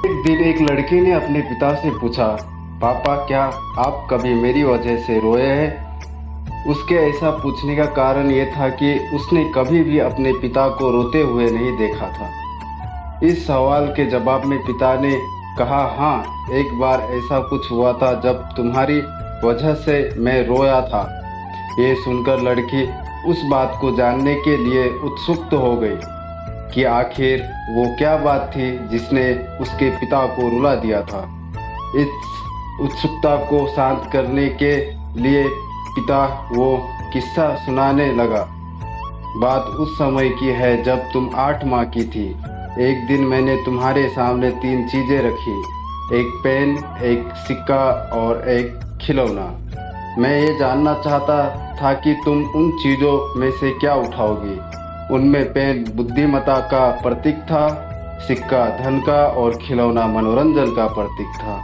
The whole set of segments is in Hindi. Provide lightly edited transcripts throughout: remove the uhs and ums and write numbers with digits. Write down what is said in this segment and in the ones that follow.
एक दिन एक लड़के ने अपने पिता से पूछा, पापा क्या आप कभी मेरी वजह से रोए हैं? उसके ऐसा पूछने का कारण ये था कि उसने कभी भी अपने पिता को रोते हुए नहीं देखा था। इस सवाल के जवाब में पिता ने कहा, हाँ, एक बार ऐसा कुछ हुआ था जब तुम्हारी वजह से मैं रोया था। ये सुनकर लड़की उस बात को जानने के लिए उत्सुक हो गई कि आखिर वो क्या बात थी जिसने उसके पिता को रुला दिया था। इस उत्सुकता को शांत करने के लिए पिता वो किस्सा सुनाने लगा। बात उस समय की है जब तुम 8 माह की थी। एक दिन मैंने तुम्हारे सामने 3 चीजें रखी, एक पेन, एक सिक्का और एक खिलौना। मैं ये जानना चाहता था कि तुम उन चीजों में से क्या उठाओगी। उनमें पेन बुद्धिमत्ता का प्रतीक था, सिक्का धन का और खिलौना मनोरंजन का प्रतीक था।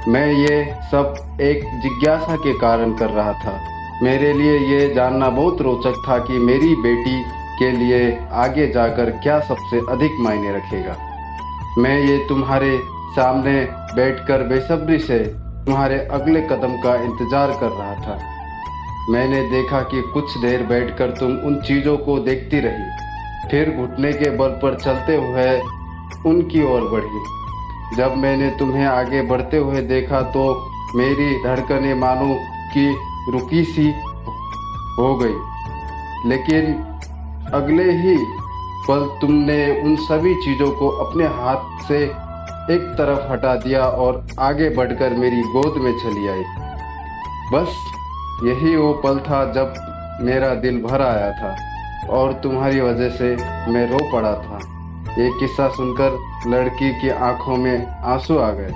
मैं ये सब एक जिज्ञासा के कारण कर रहा था। मेरे लिए ये जानना बहुत रोचक था कि मेरी बेटी के लिए आगे जाकर क्या सबसे अधिक मायने रखेगा। मैं ये तुम्हारे सामने बैठकर बेसब्री से तुम्हारे अगले कदम का इंतजार कर रहा था। मैंने देखा कि कुछ देर बैठकर तुम उन चीज़ों को देखती रही, फिर घुटने के बल पर चलते हुए उनकी ओर बढ़ी। जब मैंने तुम्हें आगे बढ़ते हुए देखा तो मेरी धड़कनें मानो कि रुकी सी हो गई, लेकिन अगले ही पल तुमने उन सभी चीज़ों को अपने हाथ से एक तरफ हटा दिया और आगे बढ़कर मेरी गोद में चली आई। बस यही वो पल था जब मेरा दिल भर आया था और तुम्हारी वजह से मैं रो पड़ा था। ये किस्सा सुनकर लड़की की आंखों में आंसू आ गए।